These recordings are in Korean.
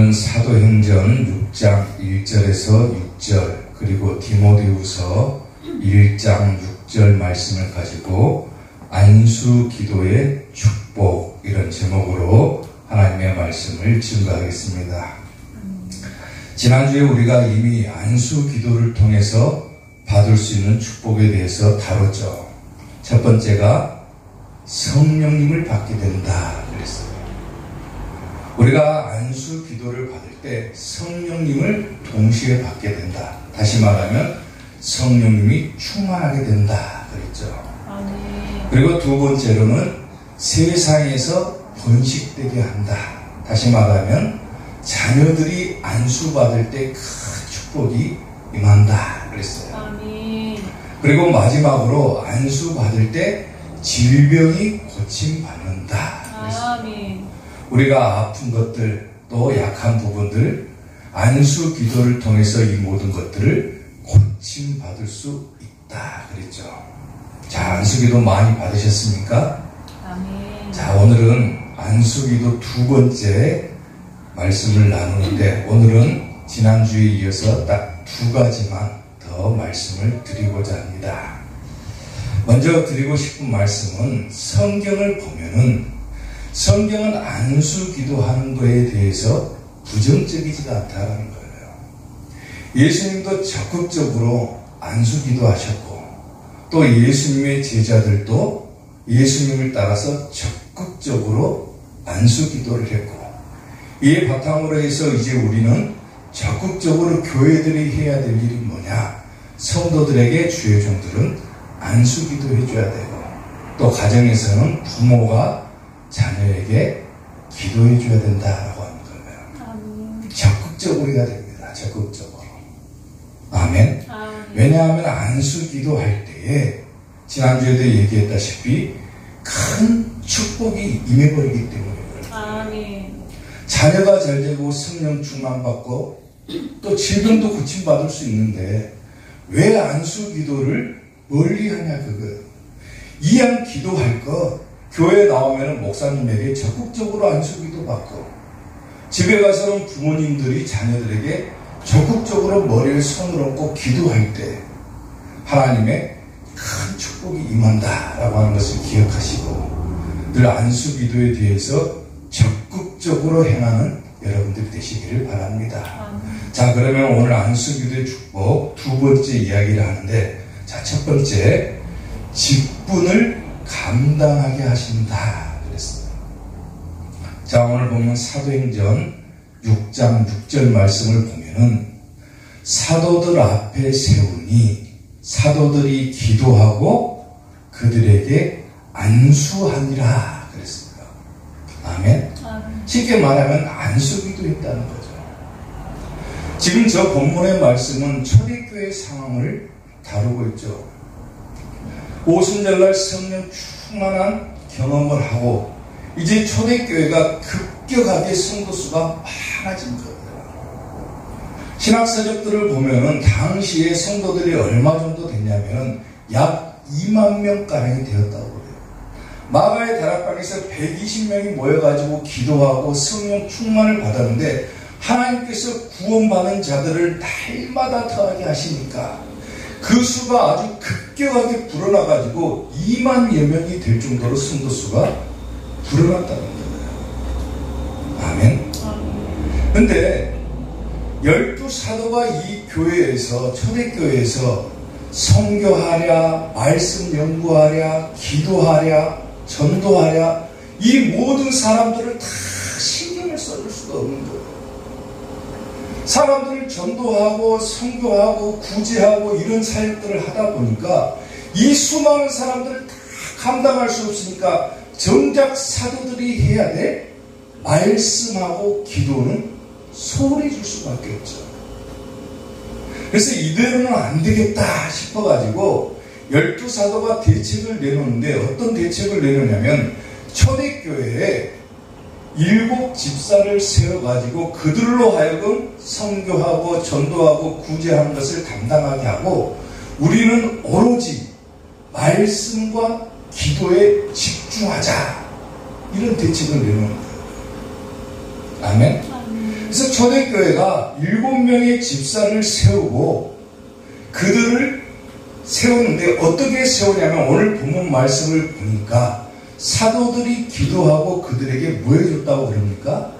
오늘은 사도행전 6장 1절에서 6절 그리고 디모데후서 1장 6절 말씀을 가지고 안수 기도의 축복 이런 제목으로 하나님의 말씀을 증거하겠습니다. 지난주에 우리가 이미 안수 기도를 통해서 받을 수 있는 축복에 대해서 다뤘죠. 첫 번째가 성령님을 받게 된다 그랬어요. 우리가 안수 기도를 받을 때 성령님을 동시에 받게 된다. 다시 말하면 성령님이 충만하게 된다 그랬죠. 그리고 두 번째로는 세상에서 번식되게 한다. 다시 말하면 자녀들이 안수받을 때 큰 축복이 임한다 그랬어요. 그리고 마지막으로 안수받을 때 질병이 고침받는다 그랬어요. 우리가 아픈 것들 또 약한 부분들 안수 기도를 통해서 이 모든 것들을 고침받을 수 있다 그랬죠. 자, 안수기도 많이 받으셨습니까? 아멘. 자, 오늘은 안수기도 두 번째 말씀을 나누는데 오늘은 지난주에 이어서 딱 두 가지만 더 말씀을 드리고자 합니다. 먼저 드리고 싶은 말씀은 성경을 보면은 성경은 안수 기도하는 것에 대해서 부정적이지가 않다는 거예요. 예수님도 적극적으로 안수 기도하셨고 또 예수님의 제자들도 예수님을 따라서 적극적으로 안수 기도를 했고 이에 바탕으로 해서 이제 우리는 적극적으로 교회들이 해야 될 일이 뭐냐? 성도들에게 주의 종들은 안수 기도해 줘야 되고 또 가정에서는 부모가 자녀에게 기도해 줘야 된다라고 하는 거예요. 적극적으로 해야 됩니다. 적극적으로. 아멘. 왜냐하면 안수 기도할 때에 지난주에도 얘기했다시피 큰 축복이 임해버리기 때문에 그래요. 자녀가 잘 되고 성령 충만받고 또 질병도 고침받을 수 있는데 왜 안수 기도를 멀리 하냐 그거예요. 이왕 기도할 거 교회 나오면 목사님에게 적극적으로 안수 기도 받고 집에 가서는 부모님들이 자녀들에게 적극적으로 머리를 손을 얹고 기도할 때 하나님의 큰 축복이 임한다라고 하는 것을 기억하시고 늘 안수 기도에 대해서 적극적으로 행하는 여러분들이 되시기를 바랍니다. 자, 그러면 오늘 안수 기도의 축복 두 번째 이야기를 하는데 자, 첫 번째 직분을 감당하게 하신다 그랬어요. 자, 오늘 보면 사도행전 6장 6절 말씀을 보면은 사도들 앞에 세우니 사도들이 기도하고 그들에게 안수하니라 그랬습니다. 아멘. 쉽게 말하면 안수 기도했다는 거죠. 지금 저 본문의 말씀은 초대교회 상황을 다루고 있죠. 오순절날 성령 충만한 경험을 하고 이제 초대교회가 급격하게 성도수가 많아진 거예요. 신학서적들을 보면은 당시에 성도들이 얼마 정도 됐냐면 약 2만 명가량이 되었다고 그래요. 마가의 다락방에서 120명이 모여가지고 기도하고 성령 충만을 받았는데 하나님께서 구원받은 자들을 날마다 더하게 하시니까 그 수가 아주 급격하게 불어나가지고 2만여 명이 될 정도로 성도수가 불어났다는 거예요. 아멘. 근데 12사도가 이 교회에서 초대교회에서 선교하랴 말씀 연구하랴 기도하랴 전도하랴 이 모든 사람들을 다 신경을 써줄 수가 없는 거예요. 사람들을 전도하고 선교하고 구제하고 이런 사역들을 하다 보니까 이 수많은 사람들을 다 감당할 수 없으니까 정작 사도들이 해야 될 말씀하고 기도는 소홀히 줄 수밖에 없죠. 그래서 이대로는 안 되겠다 싶어가지고 12사도가 대책을 내놓는데 어떤 대책을 내놓냐면 초대교회에 7 집사를 세워가지고 그들로 하여금 선교하고 전도하고 구제하는 것을 담당하게 하고 우리는 오로지 말씀과 기도에 집중하자 이런 대책을 내놓는 거예요. 아멘. 그래서 초대교회가 7명의 집사를 세우고 그들을 세우는데 어떻게 세우냐면 오늘 본문 말씀을 보니까 사도들이 기도하고 그들에게 뭐 해줬다고 그럽니까?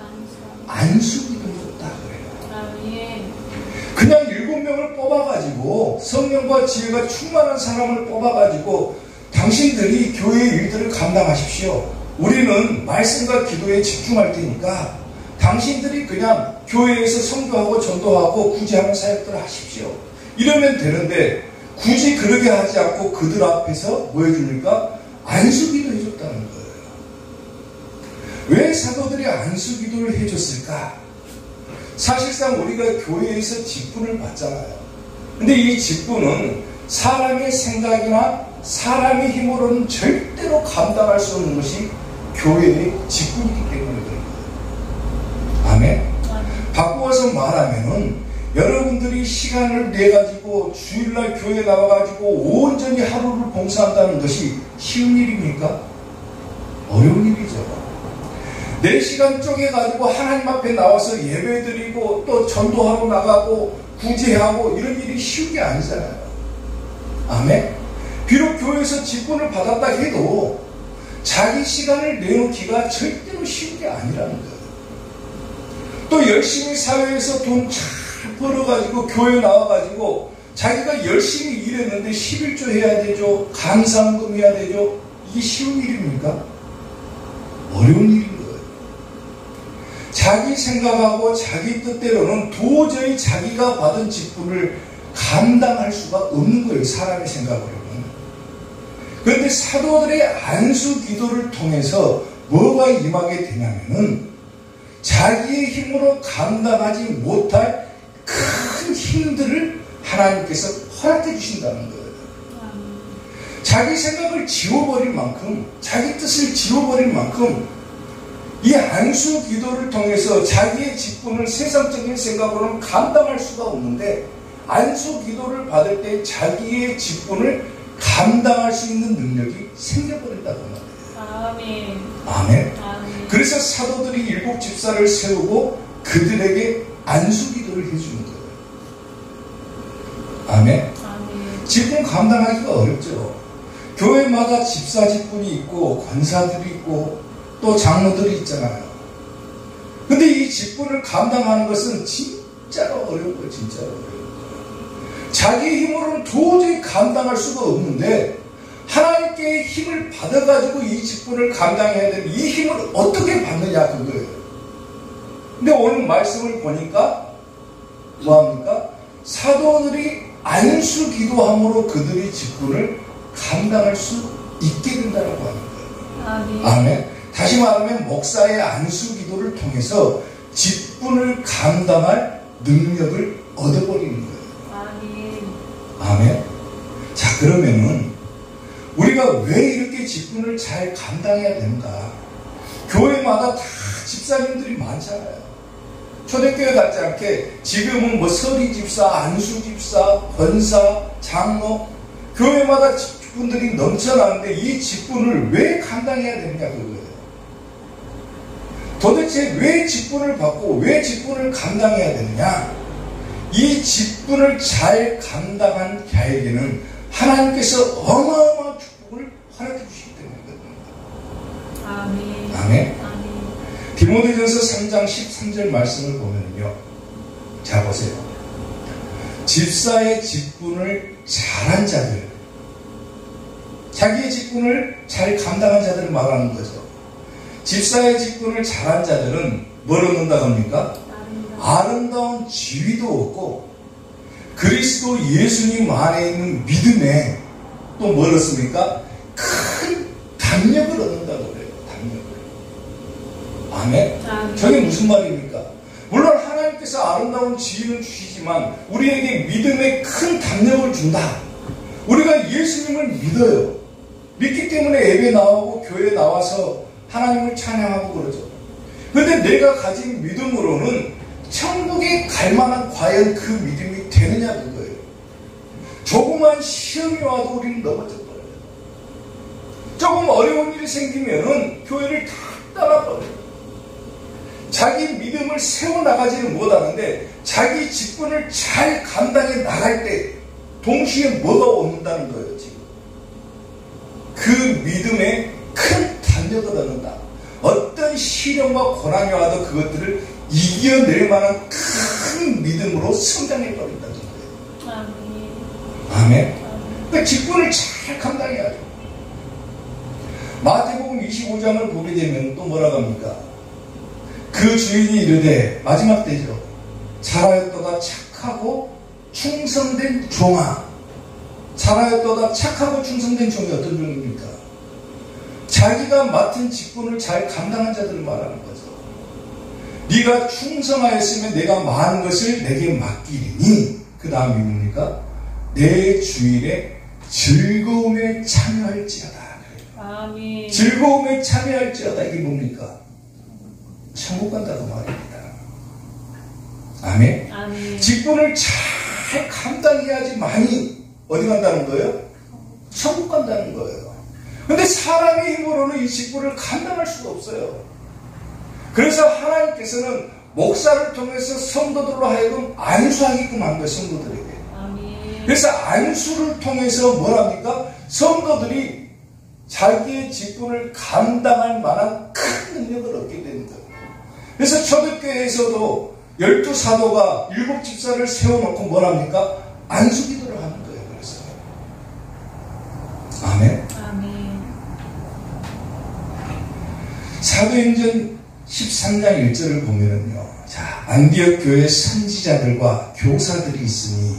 안수기도 해줬다고 그래요. 그냥 7명을 뽑아가지고 성령과 지혜가 충만한 사람을 뽑아가지고 당신들이 교회의 일들을 감당하십시오. 우리는 말씀과 기도에 집중할 테니까 당신들이 그냥 교회에서 선교하고 전도하고 구제하는 사역들을 하십시오. 이러면 되는데 굳이 그러게 하지 않고 그들 앞에서 뭐 해줍니까? 안수기도 해줬다는 거예요. 왜 사도들이 안수기도를 해줬을까? 사실상 우리가 교회에서 직분을 받잖아요. 근데 이 직분은 사람의 생각이나 사람의 힘으로는 절대로 감당할 수 없는 것이 교회의 직분이기 때문에 그런 거예요. 아멘? 바꾸어서 말하면은 여러분들이 시간을 내가지고 주일날 교회에 나와가지고 온전히 하루를 봉사한다는 것이 쉬운 일입니까? 어려운 일이죠. 내 시간 쪼개가지고 하나님 앞에 나와서 예배드리고 또 전도하러 나가고 구제하고 이런 일이 쉬운 게 아니잖아요. 아멘? 비록 교회에서 직분을 받았다 해도 자기 시간을 내놓기가 절대로 쉬운 게 아니라는 거예요. 또 열심히 사회에서 돈 잘 벌어가지고 교회 나와가지고 자기가 열심히 일했는데 11조 해야 되죠. 감사헌금 해야 되죠. 이게 쉬운 일입니까? 어려운 일인 거예요. 자기 생각하고 자기 뜻대로는 도저히 자기가 받은 직분을 감당할 수가 없는 거예요. 사람의 생각으로는. 그런데 사도들의 안수 기도를 통해서 뭐가 임하게 되냐면은 자기의 힘으로 감당하지 못할 큰 힘들을 하나님께서 허락해 주신다는 거예요. 자기 생각을 지워버릴 만큼, 자기 뜻을 지워버릴 만큼 이 안수 기도를 통해서 자기의 직분을 세상적인 생각으로는 감당할 수가 없는데 안수 기도를 받을 때 자기의 직분을 감당할 수 있는 능력이 생겨버린다고 말해요. 아멘. 아멘. 아멘. 그래서 사도들이 7 집사를 세우고 그들에게 안수 기도를 해주는 거예요. 아멘. 아멘. 직분 감당하기가 어렵죠. 교회마다 집사 직분이 있고 권사들이 있고 또 장로들이 있잖아요. 근데 이 직분을 감당하는 것은 진짜로 어려운 거예요. 진짜로 어려운 거예요. 자기 힘으로는 도저히 감당할 수가 없는데 하나님께 힘을 받아가지고 이 직분을 감당해야 되는 이 힘을 어떻게 받느냐 그거예요. 근데 오늘 말씀을 보니까 뭐합니까? 사도들이 안수 기도함으로 그들이 직분을 감당할 수 있게 된다고 하는 거예요. 아멘. 아멘. 다시 말하면 목사의 안수 기도를 통해서 직분을 감당할 능력을 얻어버리는 거예요. 아멘. 아멘. 자, 그러면은 우리가 왜 이렇게 직분을 잘 감당해야 되는가? 교회마다 다 집사님들이 많잖아요. 초대교회 같지 않게 지금은 뭐 서리집사, 안수집사, 권사, 장로 교회마다 직분들이 넘쳐나는데 이 직분을 왜 감당해야 되느냐 그거예요. 도대체 왜 직분을 받고 왜 직분을 감당해야 되느냐? 이 직분을 잘 감당한 자에게는 하나님께서 어마어마한 축복을 허락해 주시기 때문이거든요. 아멘. 아멘. 아멘. 디모데전서 3장 13절 말씀을 보면요. 자 보세요. 집사의 직분을 잘한 자들, 자기의 직분을 잘 감당한 자들을 말하는 거죠. 집사의 직분을 잘한 자들은 뭘 얻는다고 합니까? 아름다운 지위도 얻고 그리스도 예수님 안에 있는 믿음에 또 뭘 얻습니까? 큰 담력을 얻는다고 그래요. 담력을. 아멘? 저게 무슨 말입니까? 물론 하나님께서 아름다운 지위는 주시지만 우리에게 믿음의 큰 담력을 준다. 우리가 예수님을 믿어요. 믿기 때문에 예배 나오고 교회 나와서 하나님을 찬양하고 그러죠. 그런데 내가 가진 믿음으로는 천국에 갈 만한 과연 그 믿음이 되느냐 그거예요. 조그만 시험이 와도 우리는 넘어져 버려요. 조금 어려운 일이 생기면은 교회를 다 떠나버려요. 자기 믿음을 세워나가지는 못하는데 자기 직분을 잘 감당해 나갈 때 동시에 뭐가 온다는 거예요. 지금 그 믿음에 큰 탄력을 얻는다. 어떤 시련과 고난이 와도 그것들을 이겨낼 만한 큰 믿음으로 성장해 버린다는 거예요. 아멘. 그러니까 직분을 잘 감당해야죠. 마태복음 25장을 보게 되면 또 뭐라고 합니까? 그 주인이 이르되, 마지막 때죠. 잘하였도다 착하고 충성된 종아. 잘하였도다 착하고 충성된 종이 어떤 종입니까? 자기가 맡은 직분을 잘 감당한 자들을 말하는 거죠. 네가 충성하였으면 내가 많은 것을 내게 맡기리니, 그 다음이 뭡니까? 내 주일에 즐거움에 참여할지어다. 아멘. 즐거움에 참여할지어다. 이게 뭡니까? 천국 간다고 말입니다. 아멘. 아멘. 직분을 잘 감당해야지 많이 어디 간다는 거예요? 천국 간다는 거예요. 근데 사람의 힘으로는 이 직분을 감당할 수가 없어요. 그래서 하나님께서는 목사를 통해서 성도들로 하여금 안수하게끔 한 거예요. 성도들에게. 아멘. 그래서 안수를 통해서 뭐랍니까? 성도들이 자기의 직분을 감당할 만한 큰 능력을 얻게 되는 거예요. 그래서 초대교회에서도 12사도가 7집사를 세워놓고 뭐랍니까? 안수기도를 하는 거예요. 그래서 아멘. 아멘. 사도행전 13장 1절을 보면은요. 자, 안디옥 교회 선지자들과 교사들이 있으니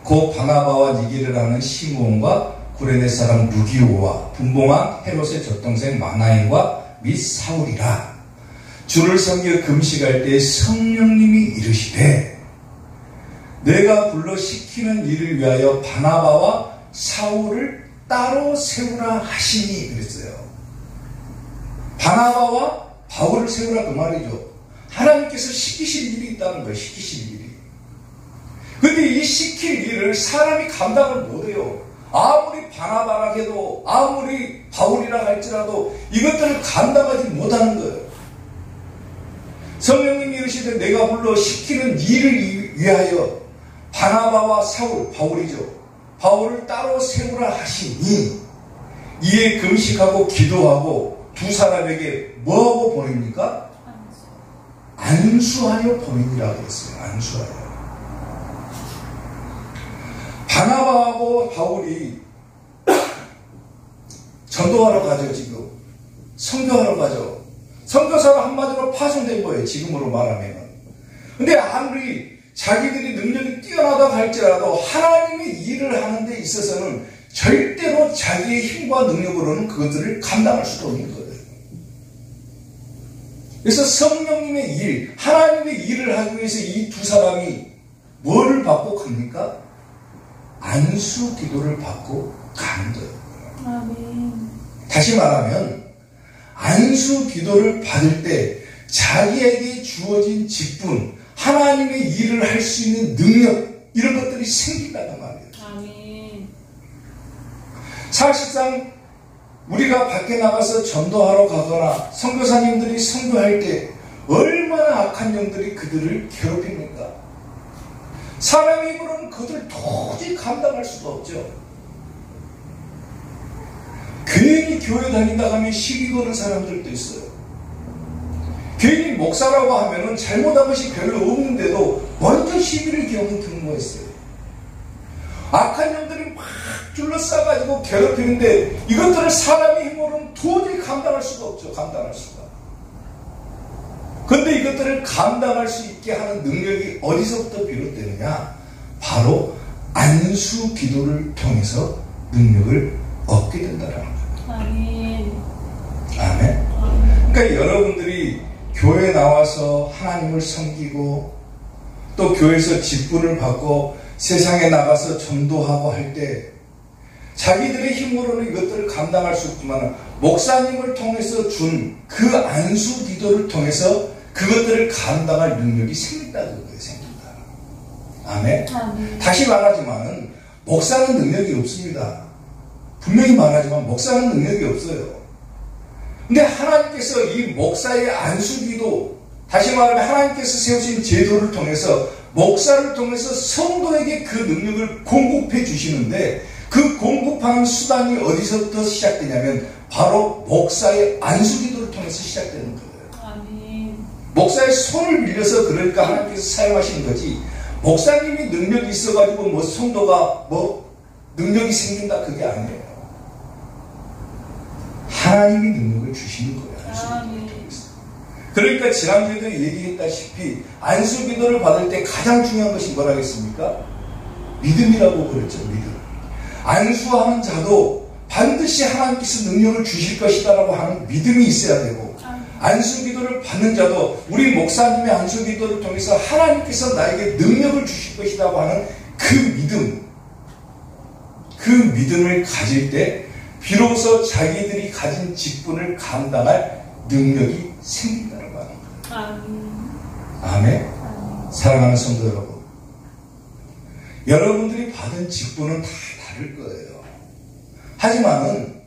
곧 바나바와 니게를 하는 시므온과 구레네 사람 루기오와 분봉왕 헤롯의 젖동생 마나엔과 및 사울이라. 주를 섬겨 금식할 때 성령님이 이르시되 내가 불러 시키는 일을 위하여 바나바와 사울을 따로 세우라 하시니 그랬어요. 바나바와 바울을 세우라 그 말이죠. 하나님께서 시키실 일이 있다는 거예요. 시키실 일이. 근데 이 시킬 일을 사람이 감당을 못해요. 아무리 바나바라 해도 아무리 바울이라 할지라도 이것들을 감당하지 못하는 거예요. 성령님이 이르시되 내가 불러 시키는 일을 위하여 바나바와 사울, 바울이죠. 바울을 따로 세우라 하시니 이에 금식하고 기도하고 두 사람에게 뭐하고 보냅니까? 안수하여 보내니라고 했어요. 안수하여. 바나바하고 바울이 전도하러 가죠. 지금 선교하러 가죠. 선교사로 한마디로 파송된 거예요. 지금으로 말하면. 근데 아무리 자기들이 능력이 뛰어나다고 할지라도 하나님의 일을 하는 데 있어서는 절대로 자기의 힘과 능력으로는 그것들을 감당할 수도 없는 거예요. 그래서 성령님의 일, 하나님의 일을 하기 위해서 이 두 사람이 뭐를 받고 갑니까? 안수 기도를 받고 가는 거예요. 아멘. 다시 말하면 안수 기도를 받을 때 자기에게 주어진 직분, 하나님의 일을 할 수 있는 능력, 이런 것들이 생긴다는 말이에요. 아멘. 사실상 우리가 밖에 나가서 전도하러 가거나 선교사님들이 선교할 때 얼마나 악한 영들이 그들을 괴롭힙니까? 사람의 힘으로는 그들을 도저히 감당할 수가 없죠. 괜히 교회 다닌다 하면 시비 거는 사람들도 있어요. 괜히 목사라고 하면은 잘못한 것이 별로 없는데도 먼저 시비를 겨는 경우가 있어요. 악한 영들이 막 둘러싸가지고 괴롭히는데 이것들을 사람의 힘으로는 도저히 감당할 수가 없죠. 감당할 수가. 그런데 이것들을 감당할 수 있게 하는 능력이 어디서부터 비롯되느냐? 바로 안수 기도를 통해서 능력을 얻게 된다는 거예요. 아멘. 아멘. 그러니까 여러분들이 교회에 나와서 하나님을 섬기고 또 교회에서 직분을 받고 세상에 나가서 전도하고 할 때 자기들의 힘으로는 이것들을 감당할 수 없지만 목사님을 통해서 준 그 안수 기도를 통해서 그것들을 감당할 능력이 생긴다는 거예요. 생긴다. 아멘. 아멘. 다시 말하지만 목사는 능력이 없습니다. 분명히 말하지만 목사는 능력이 없어요. 근데 하나님께서 이 목사의 안수기도 다시 말하면 하나님께서 세우신 제도를 통해서 목사를 통해서 성도에게 그 능력을 공급해 주시는데 그 공급하는 수단이 어디서부터 시작되냐면 바로 목사의 안수기도를 통해서 시작되는 거예요. 아멘. 목사의 손을 빌려서 그러니까 하나님께서 사용하시는 거지 목사님이 능력이 있어가지고 뭐 성도가 뭐 능력이 생긴다 그게 아니에요. 하나님이 능력을 주시는 거예요. 안수기도를 통해서. 그러니까 지난주에도 얘기했다시피 안수기도를 받을 때 가장 중요한 것이 뭐라겠습니까? 믿음이라고 그랬죠. 믿음. 안수하는 자도 반드시 하나님께서 능력을 주실 것이다라고 하는 믿음이 있어야 되고 안수기도를 받는 자도 우리 목사님의 안수기도를 통해서 하나님께서 나에게 능력을 주실 것이라고 하는 그 믿음, 그 믿음을 가질 때 비로소 자기들이 가진 직분을 감당할 능력이 생긴다고 하는 거예요. 아멘. 사랑하는 성도 여러분, 여러분들이 받은 직분은 다 다를 거예요. 하지만은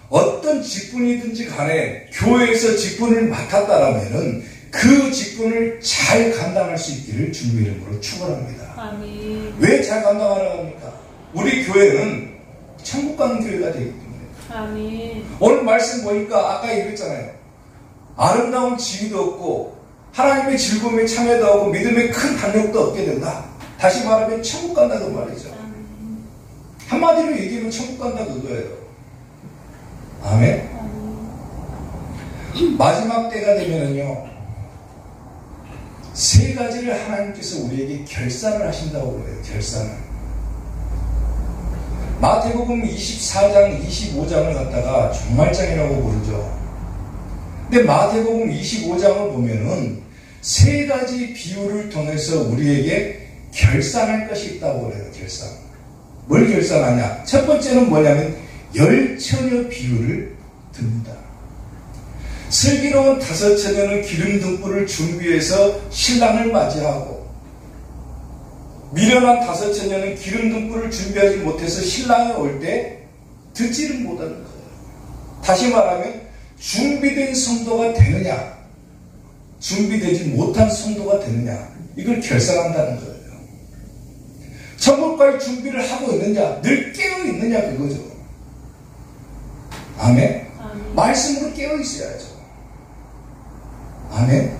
어떤 직분이든지 간에 교회에서 직분을 맡았다라면은 그 직분을 잘 감당할 수 있기를 주님의 이름으로 축원합니다. 왜 잘 감당하라고 합니까? 우리 교회는 천국 가는 교회가 되기 때문에. 아멘. 오늘 말씀 보니까 아까 얘기했잖아요. 아름다운 지위도 없고 하나님의 즐거움에 참여도 하고 믿음의 큰 담력도 얻게 된다. 다시 말하면 천국 간다 그 말이죠. 한마디로 얘기하면 천국 간다 그거예요. 아멘. 마지막 때가 되면은요, 세 가지를 하나님께서 우리에게 결산을 하신다고 그래요. 결산을. 마태복음 24장, 25장을 갖다가 종말장이라고 부르죠. 근데 마태복음 25장을 보면은 세 가지 비유를 통해서 우리에게 결산할 것이 있다고 그래요. 결산. 뭘 결산하냐? 첫 번째는 뭐냐면 열처녀 비유를 듭니다. 슬기로운 다섯 처녀는 기름 등불을 준비해서 신랑을 맞이하고 미련한 다섯 처녀는 기름 등불을 준비하지 못해서 신랑이 올 때 듣지를 못하는 거예요. 다시 말하면 준비된 성도가 되느냐, 준비되지 못한 성도가 되느냐, 이걸 결산한다는 거예요. 천국 갈 준비를 하고 있느냐, 늘 깨어 있느냐 그거죠. 아멘. 말씀으로 깨어 있어야죠. 아멘.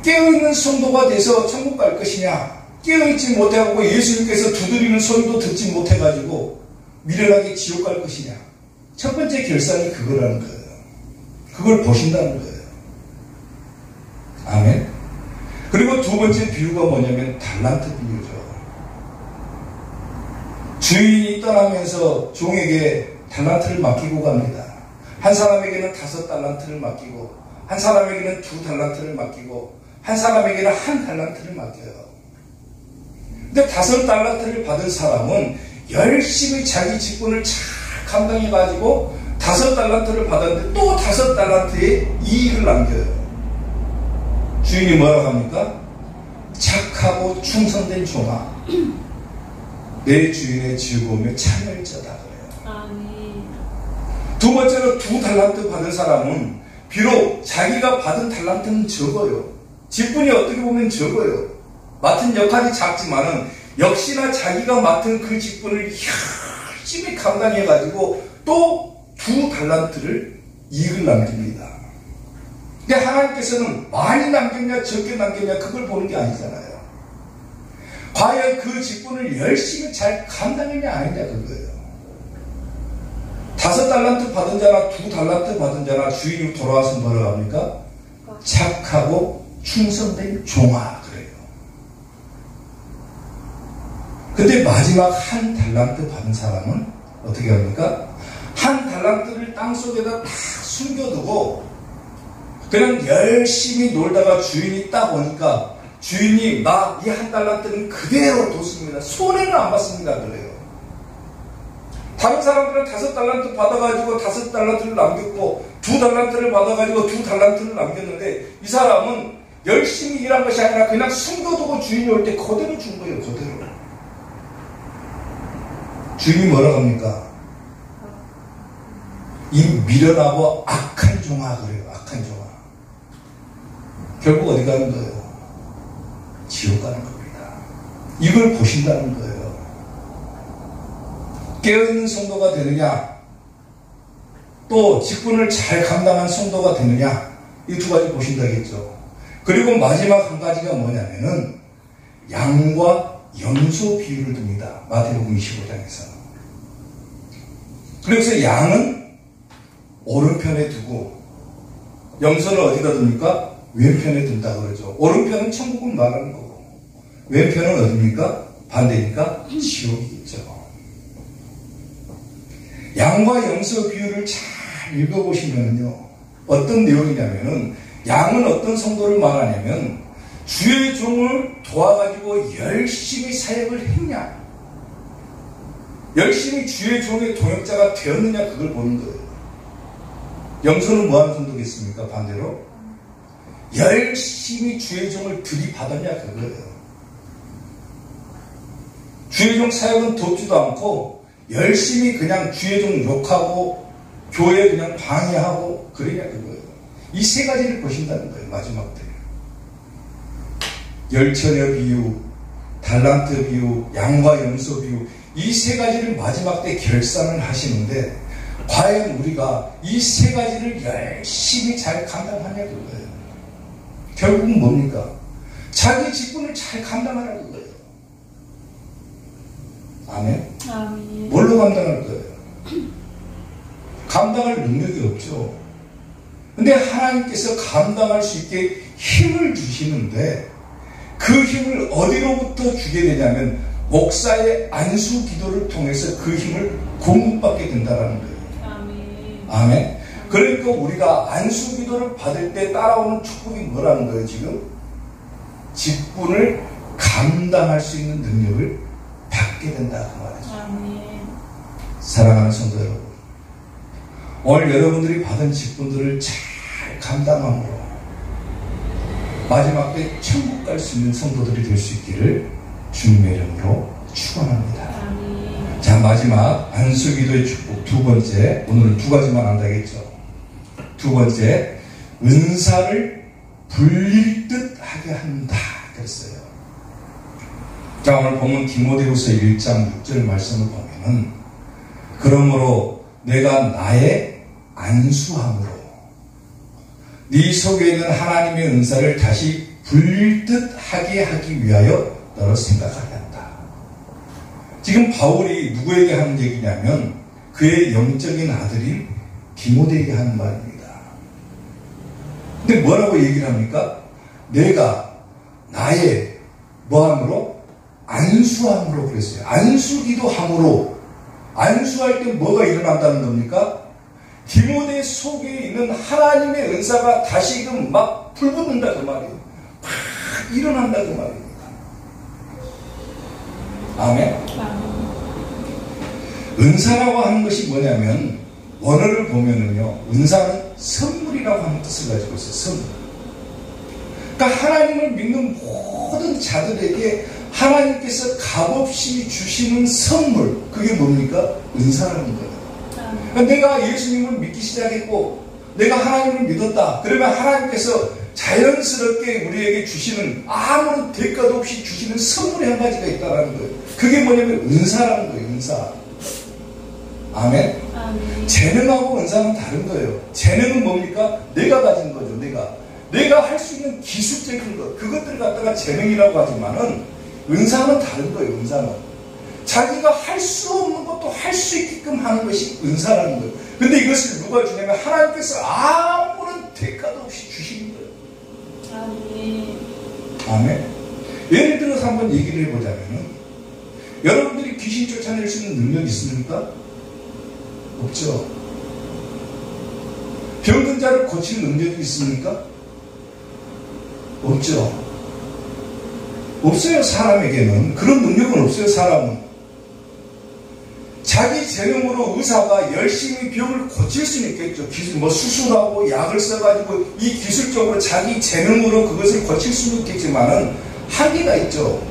깨어 있는 성도가 돼서 천국 갈 것이냐, 깨어 있지 못하고 예수님께서 두드리는 소리도 듣지 못해가지고 미련하게 지옥 갈 것이냐. 첫 번째 결산이 그거라는 거예요. 그걸 보신다는 거예요. 아멘. 그리고 두 번째 비유가 뭐냐면 달란트 비유죠. 주인이 떠나면서 종에게 달란트를 맡기고 갑니다. 한 사람에게는 5달란트를 맡기고 한 사람에게는 2달란트를 맡기고 한 사람에게는 1달란트를 맡겨요. 근데 5달란트를 받은 사람은 열심히 자기 직분을 잘 감당해가지고 5달란트를 받았는데 또 5달란트의 이익을 남겨요. 주인이 뭐라고 합니까? 착하고 충성된 종아, 내 주인의 즐거움에 참여할 자다 그래요. 아멘. 두 번째로 2달란트 받은 사람은 비록 자기가 받은 달란트는 적어요. 직분이 어떻게 보면 적어요. 맡은 역할이 작지만은 역시나 자기가 맡은 그 직분을 열심히 감당해가지고 또 2달란트를 이익을 남깁니다. 근데 하나님께서는 많이 남겼냐 적게 남겼냐 그걸 보는 게 아니잖아요. 과연 그 직분을 열심히 잘 감당했냐 아니냐 그거예요. 5달란트 받은 자나 2달란트 받은 자나 주인이 돌아와서 뭐라고 합니까? 착하고 충성된 종아 그래요. 근데 마지막 1달란트 받은 사람은 어떻게 합니까? 1달란트를 땅속에다 다 숨겨두고 그냥 열심히 놀다가 주인이 딱 오니까 주인이 나 이 1달란트는 그대로 뒀습니다. 손해는 안 받습니다. 그래요. 다른 사람들은 5달란트 받아가지고 5달란트를 남겼고 2달란트를 받아가지고 2달란트를 남겼는데 이 사람은 열심히 일한 것이 아니라 그냥 숨겨두고 주인이 올 때 그대로 준 거예요. 그대로. 주인이 뭐라고 합니까? 이 미련하고 악한 종아 그래요. 악한 종아. 결국 어디 가는 거예요? 지옥 가는 겁니다. 이걸 보신다는 거예요. 깨어있는 성도가 되느냐, 또 직분을 잘 감당한 성도가 되느냐, 이 두 가지 보신다겠죠. 그리고 마지막 한 가지가 뭐냐면은 양과 염소 비유를 듭니다. 마태복음 25장에서. 그래서 양은 오른편에 두고 염소는 어디다 둡니까? 왼편에 둔다 그러죠. 오른편은 천국을 말하는 거고 왼편은 어디입니까? 반대니까 지옥이겠죠. 양과 염소 비유를 잘 읽어보시면요, 어떤 내용이냐면은, 양은 어떤 성도를 말하냐면 주의 종을 도와가지고 열심히 사역을 했냐, 열심히 주의 종의 동역자가 되었느냐, 그걸 보는 거예요. 염소는 뭐하는 성도겠습니까? 반대로 열심히 주의 종을 들이받았냐, 그거예요. 주의 종 사역은 돕지도 않고 열심히 그냥 주의 종 욕하고 교회 그냥 방해하고 그러냐, 그거예요. 이 세 가지를 보신다는 거예요. 마지막 때 열처녀 비유, 달란트 비유, 양과 염소 비유, 이 세 가지를 마지막 때 결산을 하시는데 과연 우리가 이 세 가지를 열심히 잘 감당하냐, 그거예요. 결국은 뭡니까? 자기 직분을 잘 감당하라는 거예요. 아멘? 아멘. 뭘로 감당할 거예요? 감당할 능력이 없죠. 근데 하나님께서 감당할 수 있게 힘을 주시는데 그 힘을 어디로부터 주게 되냐면 목사의 안수 기도를 통해서 그 힘을 공급받게 된다는 거예요. 아멘. 아멘. 그러니까 우리가 안수 기도를 받을 때 따라오는 축복이 뭐라는 거예요, 지금? 직분을 감당할 수 있는 능력을 받게 된다, 그 말이죠. 아멘. 사랑하는 성도 여러분, 오늘 여러분들이 받은 직분들을 잘 감당함으로 마지막 때 천국 갈 수 있는 성도들이 될 수 있기를 주님의 이름으로 축원합니다. 아멘. 자, 마지막 안수기도의 축복 두 번째, 오늘은 두 가지만 한다겠죠. 두 번째, 은사를 불릴 듯 하게 한다 그랬어요. 자, 오늘 보면 디모데후서 1장 6절 말씀을 보면은, 그러므로 내가 나의 안수함으로 네 속에 있는 하나님의 은사를 다시 불릴 듯 하게 하기 위하여 너를 생각하게 한다. 지금 바울이 누구에게 하는 얘기냐면 그의 영적인 아들인 디모데에게 하는 말입니다. 근데 뭐라고 얘기를 합니까? 내가 나의 뭐함으로? 안수함으로 그랬어요. 안수기도 함으로. 안수할 때 뭐가 일어난다는 겁니까? 디모데 속에 있는 하나님의 은사가 다시금 막 불붙는다 그 말이에요. 막 일어난다 그 말입니다. 아멘. 아멘. 은사라고 하는 것이 뭐냐면 원어를 보면은요, 은사는 선물이라고 하는 뜻을 가지고 있어요. 선물. 그러니까 하나님을 믿는 모든 자들에게 하나님께서 값없이 주시는 선물, 그게 뭡니까? 은사라는 거예요. 그러니까 내가 예수님을 믿기 시작했고 내가 하나님을 믿었다. 그러면 하나님께서 자연스럽게 우리에게 주시는 아무런 대가도 없이 주시는 선물이 한 가지가 있다는 거예요. 그게 뭐냐면 은사라는 거예요. 은사. 아멘. 아멘. 재능하고 은사는 다른 거예요. 재능은 뭡니까? 내가 가진 거죠. 내가 할 수 있는 기술적인 것, 그것들 갖다가 재능이라고 하지만은 은사는 다른 거예요. 은사는 자기가 할 수 없는 것도 할 수 있게끔 하는 것이 은사라는 거예요. 근데 이것을 누가 주냐면 하나님께서 아무런 대가도 없이 주시는 거예요. 아멘. 아멘. 예를 들어서 한번 얘기를 해보자면은, 여러분들이 귀신 쫓아낼 수 있는 능력이 있습니까? 없죠. 병든 자를 고치는 능력이 있습니까? 없죠. 없어요. 사람에게는 그런 능력은 없어요. 사람은 자기 재능으로 의사가 열심히 병을 고칠 수는 있겠죠. 기술, 수술하고 약을 써가지고 이 기술적으로 자기 재능으로 그것을 고칠 수는 있겠지만은 한계가 있죠.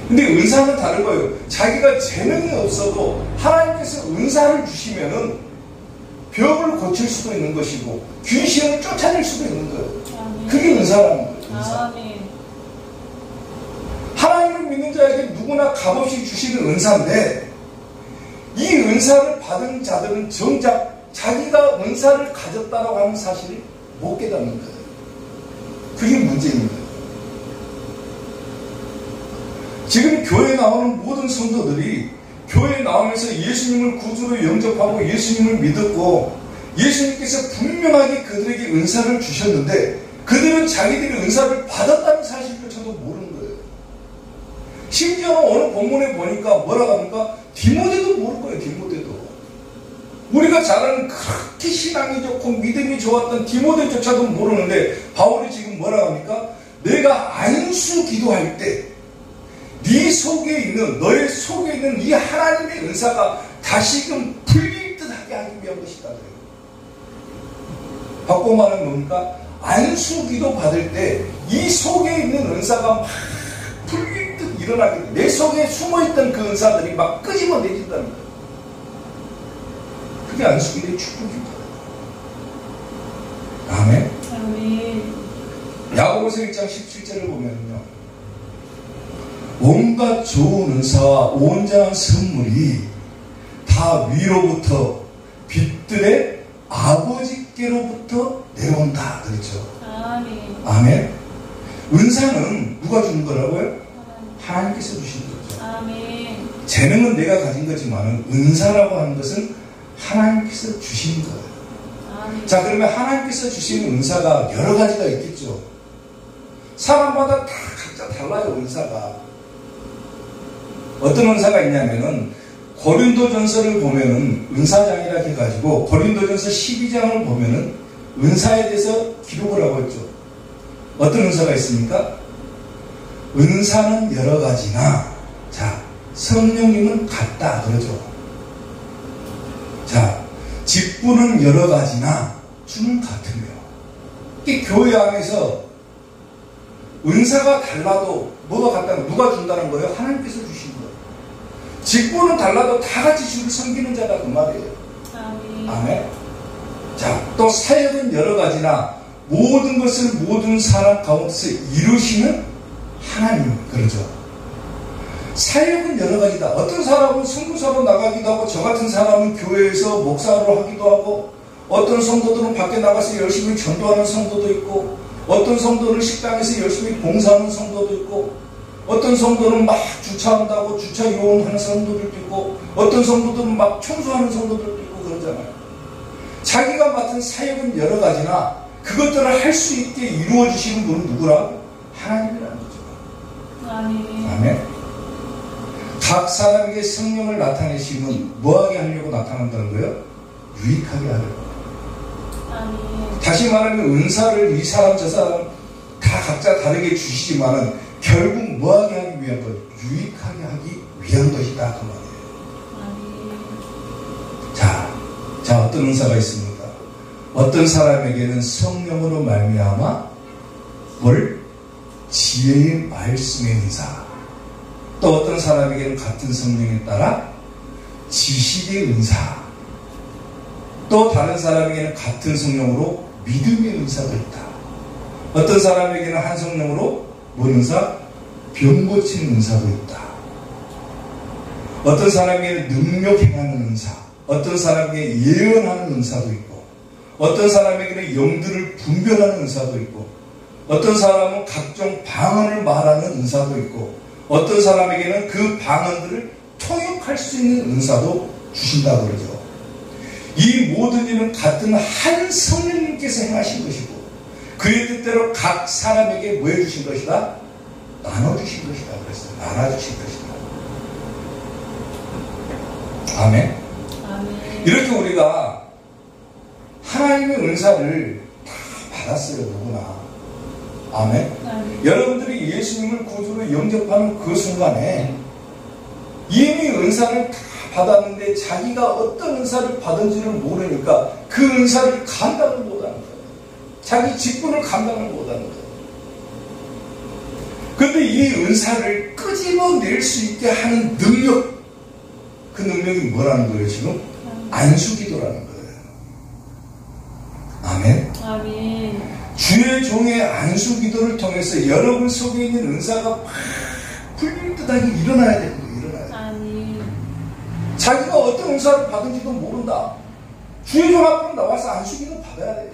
근데 은사는 다른 거예요. 자기가 재능이 없어도 하나님께서 은사를 주시면은 병을 고칠 수도 있는 것이고 귀신을 쫓아낼 수도 있는 거예요. 아멘. 그게 은사라는 거예요. 은사. 아멘. 하나님을 믿는 자에게 누구나 값없이 주시는 은사인데 이 은사를 받은 자들은 정작 자기가 은사를 가졌다라고 하는 사실을 못 깨닫는 거예요. 그게 문제입니다. 지금 교회에 나오는 모든 성도들이 교회에 나오면서 예수님을 구주로 영접하고 예수님을 믿었고 예수님께서 분명하게 그들에게 은사를 주셨는데 그들은 자기들이 은사를 받았다는 사실조차도 모르는 거예요. 심지어는 어느 본문에 보니까 뭐라고 합니까? 디모데도 모를 거예요. 디모데도. 우리가 잘 아는 그렇게 신앙이 좋고 믿음이 좋았던 디모데조차도 모르는데 바울이 지금 뭐라고 합니까? 내가 안수 기도할 때 네 속에 있는 너의 속에 있는 이 하나님의 은사가 다시금 풀릴 듯하게 하기 위한 것이다. 바꿔 말하면 뭡니까? 안수 기도 받을 때 이 속에 있는 은사가 막 풀릴 듯 일어나게 돼. 내 속에 숨어있던 그 은사들이 막 끄집어내진다는 거예요. 그게 안수 기도의 축복입니다. 아멘. 아멘. 야고보서 1장 17절을 보면요. 온갖 좋은 은사와 온전한 선물이 다 위로부터 빛들의 아버지께로부터 내려온다. 그렇죠. 아멘. 아멘. 은사는 누가 주는 거라고요? 하나님께서 주신 거죠. 아멘. 재능은 내가 가진 거지만 은사라고 하는 것은 하나님께서 주신 거예요. 아멘. 자, 그러면 하나님께서 주신 은사가 여러 가지가 있겠죠. 사람마다 다 각자 달라요. 은사가. 어떤 은사가 있냐면은 고린도전서를 보면은 은사장이라 해가지고 고린도전서 12장을 보면은 은사에 대해서 기록을 하고 있죠. 어떤 은사가 있습니까? 은사는 여러 가지나 자 성령님은 같다 그러죠. 자 직분은 여러 가지나 주는 같으며 이 교회 안에서 은사가 달라도 뭐가 같다는 누가 준다는 거예요? 하나님께서 주신 거예요. 직분은 달라도 다 같이 주를 섬기는 자가 그 말이에요. 아멘. 아멘. 자, 또 사역은 여러 가지나 모든 것을 모든 사람 가운데서 이루시는 하나님 그러죠. 사역은 여러 가지다. 어떤 사람은 선교사로 나가기도 하고 저 같은 사람은 교회에서 목사로 하기도 하고 어떤 성도들은 밖에 나가서 열심히 전도하는 성도도 있고 어떤 성도는 식당에서 열심히 봉사하는 성도도 있고 어떤 성도는 막 주차한다고 주차 요원하는 성도들도 있고 어떤 성도들은 막 청소하는 성도들도 있고 그러잖아요. 자기가 맡은 사역은 여러 가지나 그것들을 할 수 있게 이루어 주시는 분은 누구라? 하나님이라는 거죠. 아멘. 아멘. 각 사람에게 성령을 나타내시면 뭐하게 하려고 나타난다는 거예요? 유익하게 하려고. 아멘. 다시 말하면 은사를 이 사람 저 사람 다 각자 다르게 주시지만은 결국 뭐하게 하기 위한 것? 유익하게 하기 위한 것이다 그 말이에요. 아멘. 자 어떤 은사가 있습니까? 어떤 사람에게는 성령으로 말미암아 뭘? 지혜의 말씀의 은사. 또 어떤 사람에게는 같은 성령에 따라 지식의 은사. 또 다른 사람에게는 같은 성령으로 믿음의 은사가 있다. 어떤 사람에게는 한 성령으로 뭔 은사? 병 고치는 은사도 있다. 어떤 사람에게는 능력 행하는 은사, 어떤 사람에게 예언하는 은사도 있고 어떤 사람에게는 영들을 분별하는 은사도 있고 어떤 사람은 각종 방언을 말하는 은사도 있고 어떤 사람에게는 그 방언들을 통역할 수 있는 은사도 주신다고 그러죠. 이 모든 일은 같은 한 성령님께서 행하신 것이고 그의 뜻대로 각 사람에게 뭐 해주신 것이다? 나눠주신 것이다. 그랬어요. 나눠주신 것이다. 아멘. 아멘. 이렇게 우리가 하나님의 은사를 다 받았어요. 누구나. 아멘. 아멘. 여러분들이 예수님을 구주로 영접하는 그 순간에 이미 은사를 다 받았는데 자기가 어떤 은사를 받은지를 모르니까 그 은사를 감당을 못하는 거예요. 자기 직분을 감당을 못하는 거예요. 그런데 이 은사를 끄집어낼 수 있게 하는 능력, 그 능력이 뭐라는 거예요 지금? 안수기도라는 거예요. 아멘. 아멘. 주의 종의 안수 기도를 통해서 여러분 속에 있는 은사가 막 풀릴 듯하게 일어나야 됩니다. 일어나야 돼요. 아멘. 자기가 어떤 은사를 받은지도 모른다. 주의 종 앞으로 나와서 안수 기도 받아야 돼요.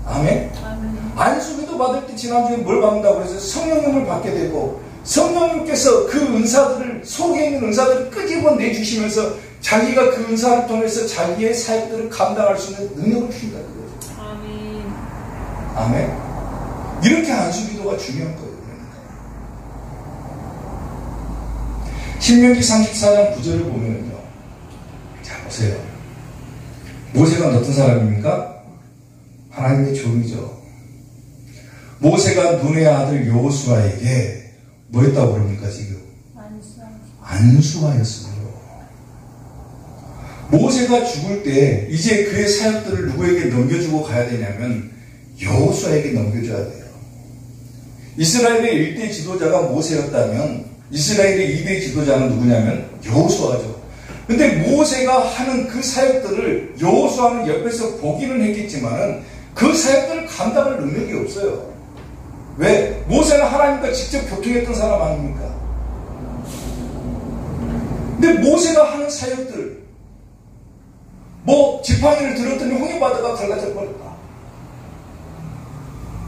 아멘. 아멘. 안수 기도 받을 때 지난주에 뭘 받는다고 해서 성령님을 받게 되고, 성령님께서 그 은사들을, 속에 있는 은사들을 끄집어내 주시면서 자기가 그 은사를 통해서 자기의 사역들을 감당할 수 있는 능력을 주신다는 거죠. 아멘. 아멘. 이렇게 안수 기도가 중요한 거예요. 그러니까. 신명기 34장 9절을 보면요. 자, 보세요. 모세가 어떤 사람입니까? 하나님의 종이죠. 모세가 눈의 아들 여호수아에게 뭐 했다고 그럽니까, 지금? 안수하였어요. 모세가 죽을 때 이제 그의 사역들을 누구에게 넘겨주고 가야 되냐면 여호수아에게 넘겨줘야 돼요. 이스라엘의 1대 지도자가 모세였다면 이스라엘의 2대 지도자는 누구냐면 여호수아죠. 근데 모세가 하는 그 사역들을 여호수아는 옆에서 보기는 했겠지만은 그 사역들을 감당할 능력이 없어요. 왜? 모세는 하나님과 직접 교통했던 사람 아닙니까? 근데 모세가 하는 사역들, 뭐 지팡이를 들었더니 홍해바다가 갈라져 버렸다.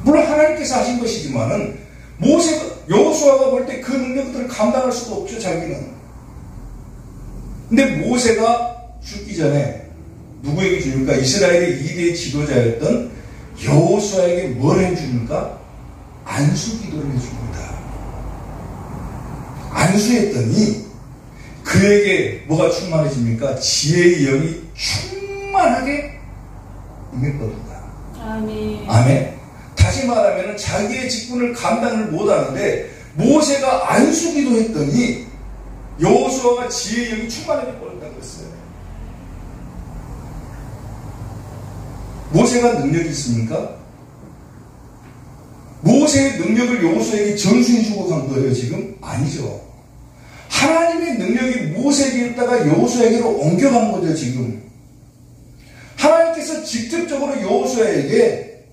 물론 하나님께서 하신 것이지만은 모세가, 여호수아가 볼 때 그 능력들을 감당할 수가 없죠, 자기는. 근데 모세가 죽기 전에 누구에게 줍니까? 이스라엘의 2대 지도자였던 여호수아에게 뭘 해줍니까? 안수 기도를 해줍니다. 안수했더니 그에게 뭐가 충만해집니까? 지혜의 영이 충만하게 임할 겁니다. 아멘. 아멘. 다시 말하면 자기의 직분을 감당을 못하는데 모세가 안수 기도했더니 여호수아가 지혜의 영이 충만하게 버렸다고 했어요. 모세가 능력이 있습니까? 모세의 능력을 여호수아에게 전수해주고 간 거예요, 지금? 아니죠. 하나님의 능력이 모세에게 있다가 여호수아에게로 옮겨간 거죠, 지금. 하나님께서 직접적으로 여호수아에게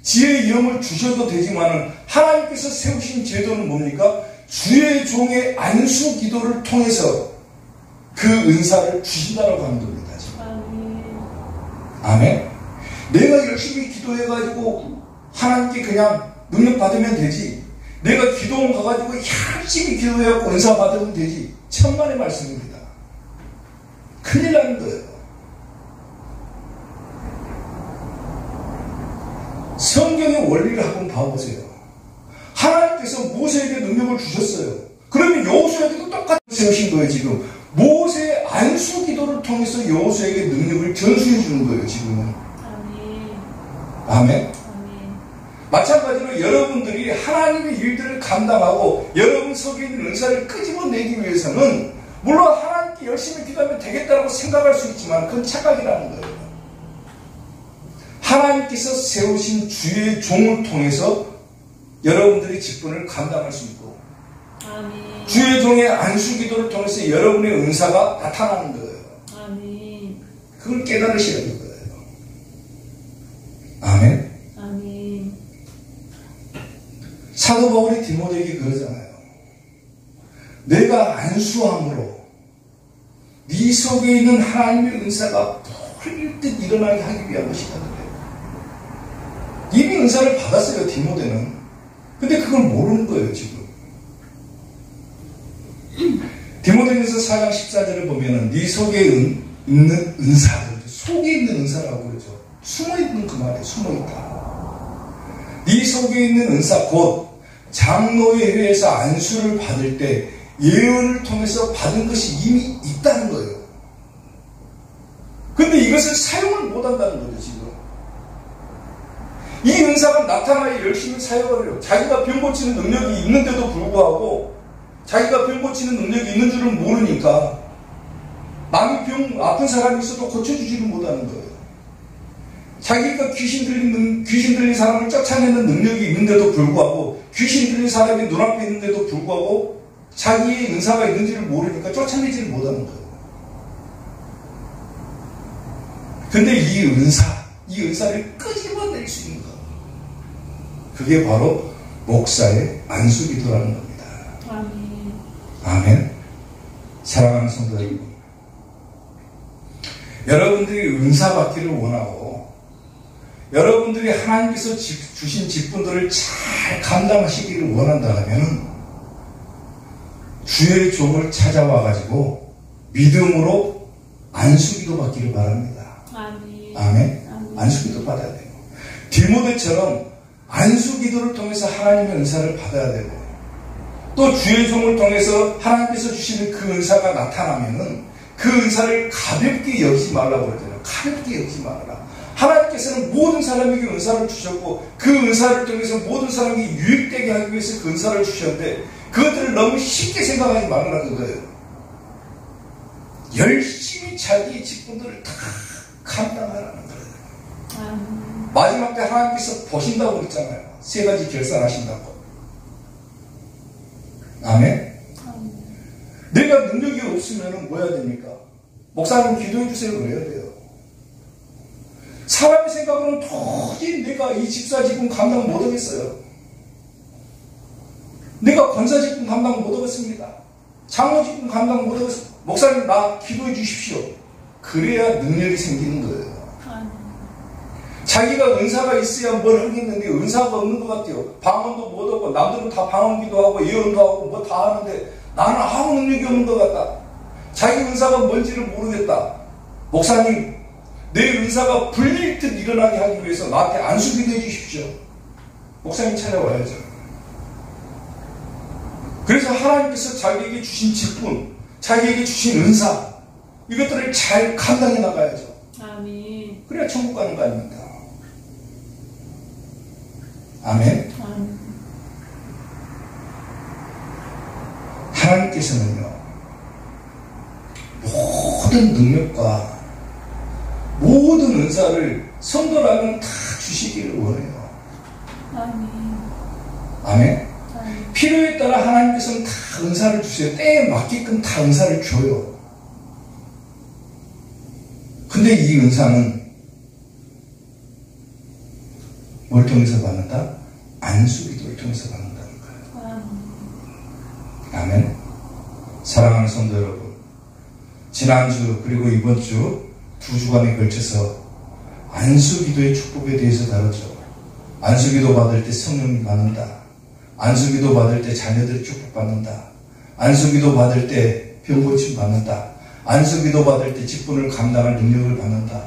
지혜의 영을 주셔도 되지만은 하나님께서 세우신 제도는 뭡니까? 주의 종의 안수 기도를 통해서 그 은사를 주신다라고 하는 겁니다, 지금. 아멘. 내가 열심히 기도해가지고 하나님께 그냥 능력 받으면 되지. 내가 기도원 가가지고 열심히 기도해갖고 은사 받으면 되지. 천만의 말씀입니다. 큰일 나는 거예요. 성경의 원리를 한번 봐보세요. 하나님께서 모세에게 능력을 주셨어요. 그러면 여호수아에게도 똑같이 세우신 거예요, 지금. 모세의 안수 기도를 통해서 여호수아에게 능력을 전수해 주는 거예요, 지금은. 아멘. 마찬가지로 여러분들이 하나님의 일들을 감당하고 여러분 속에 있는 은사를 끄집어내기 위해서는 물론 하나님께 열심히 기도하면 되겠다고 생각할 수 있지만 그건 착각이라는 거예요. 하나님께서 세우신 주의 종을 통해서 여러분들의 직분을 감당할 수 있고 아멘. 주의 종의 안수 기도를 통해서 여러분의 은사가 나타나는 거예요. 아멘. 그걸 깨달으셔야 하는 거예요. 아멘. 아멘. 사도 바울이 디모데에게 그러잖아요. 내가 안수함으로 네 속에 있는 하나님의 은사가 풀릴 듯 일어나게 하기 위한 것이다. 이미 은사를 받았어요, 디모데는. 근데 그걸 모르는 거예요, 지금. 디모데전서 4장 14절을 보면은 네 속에 있는 은사들, 속에 있는 은사라고 그러죠. 숨어있는 그 말이에요. 숨어있다. 네 속에 있는 은사 곧 장로의 회에서 안수를 받을 때 예언을 통해서 받은 것이 이미 있다는 거예요. 근데 이것을 사용을 못한다는 거죠, 지금. 이 은사가 나타나야 열심히 사용을 해요. 자기가 병 고치는 능력이 있는데도 불구하고 자기가 병 고치는 능력이 있는 줄은 모르니까 남이 병 아픈 사람이 있어도 고쳐주지를 못하는 거예요. 자기가 귀신 들린 사람을 쫓아내는 능력이 있는데도 불구하고 귀신 들린 사람이 눈앞에 있는데도 불구하고 자기의 은사가 있는지를 모르니까 쫓아내지를 못하는 거예요. 근데 이 은사, 이 은사를 끄집어낼 수 있는 것. 그게 바로 목사의 안수기도라는 겁니다. 아멘. 아멘. 사랑하는 성도 여러분, 여러분들이 은사 받기를 원하고 여러분들이 하나님께서 주신 직분들을 잘 감당하시기를 원한다면 주의 종을 찾아와 가지고 믿음으로 안수기도 받기를 바랍니다. 아멘. 아멘. 안수기도 받아야 되고 디모데처럼 안수기도를 통해서 하나님의 은사를 받아야 되고 또 주의 종을 통해서 하나님께서 주시는 그 은사가 나타나면은 그 은사를 가볍게 여기지 말라고 그러잖아요. 가볍게 여기지 말아라. 하나님께서는 모든 사람에게 은사를 주셨고 그 은사를 통해서 모든 사람이 유익되게 하기 위해서 그 은사를 주셨는데 그것들을 너무 쉽게 생각하지 말라는 거예요. 열심히 자기의 직분들을 다 감당하라는 거예요. 마지막 때 하나님께서 보신다고 그랬잖아요. 세 가지 결산하신다고. 아멘. 내가 능력이 없으면 뭐 해야 됩니까? 목사님 기도해 주세요 그래야 돼요. 사람의 생각으로는 도저히 내가 이 집사 직분 감당 못하겠어요. 내가 권사 직분 감당 못하겠습니다. 장로 직분 감당 못하겠습니다. 목사님 나 기도해 주십시오. 그래야 능력이 생기는 거예요. 자기가 은사가 있어야 뭘 하겠는데 은사가 없는 것 같아요. 방언도 못하고 남들은 다 방언기도 하고 예언도 하고 뭐 다 하는데 나는 아무 능력이 없는 것 같다. 자기 은사가 뭔지를 모르겠다. 목사님 내 은사가 불릴 듯 일어나게 하기 위해서 나한테 안수기도 해주십시오. 목사님 찾아와야죠. 그래서 하나님께서 자기에게 주신 직분, 자기에게 주신 은사 이것들을 잘 감당해 나가야죠. 아멘. 그래야 천국 가는 거 아닙니까? 아멘. 하나님께서는요 모든 능력과 모든 은사를 성도라면 다 주시기를 원해요. 아멘. 아멘. 필요에 따라 하나님께서는 다 은사를 주세요. 때에 맞게끔 다 은사를 줘요. 근데 이 은사는 뭘 통해서 받는다? 안수기도를 통해서 받는다는 거예요. 아멘. 사랑하는 성도 여러분, 지난주 그리고 이번 주 두 주간에 걸쳐서 안수기도의 축복에 대해서 다뤘죠. 안수기도 받을 때 성령이 받는다. 안수기도 받을 때 자녀들이 축복받는다. 안수기도 받을 때 병고침 받는다. 안수기도 받을 때 직분을 감당할 능력을 받는다.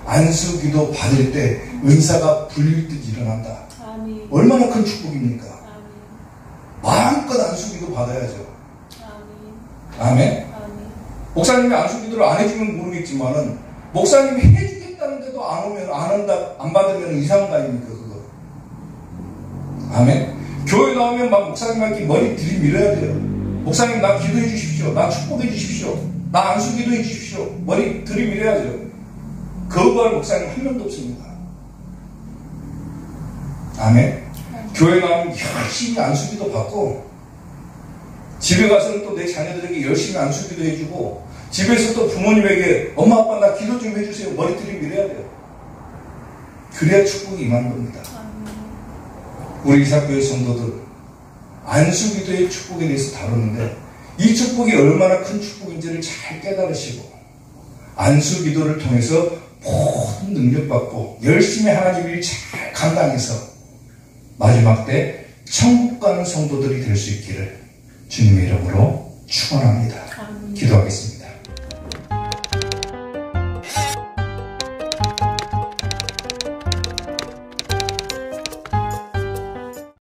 안수기도 받을 때 은사가 불릴 듯 일어난다. 아멘. 얼마나 큰 축복입니까? 아멘. 마음껏 안수기도 받아야죠. 아멘. 아멘. 목사님이 안수기도를 안 해주면 모르겠지만은 목사님이 해주겠다는데도 안 오면 안 한다, 안 받으면 이상한 거 아닙니까 그거? 아멘. 교회 나오면 막 목사님한테 머리 들이밀어야 돼요. 목사님 나 기도해 주십시오. 나 축복해 주십시오. 나 안수기도 해 주십시오. 머리 들이밀어야죠. 거부할 목사님 한 명도 없습니다. 아멘. 교회 나오면 열심히 안수기도 받고 집에 가서는 또 내 자녀들에게 열심히 안수기도 해주고 집에서 또 부모님에게 엄마 아빠 나 기도 좀 해주세요. 머리 들이밀어야 돼요. 그래야 축복이 임하는 겁니다. 우리 이사교회 성도들 안수기도의 축복에 대해서 다루는데 이 축복이 얼마나 큰 축복인지를 잘 깨달으시고 안수기도를 통해서 모든 능력받고 열심히 하나님 일 잘 감당해서 마지막 때 천국 가는 성도들이 될 수 있기를 주님의 이름으로 축원합니다. 기도하겠습니다.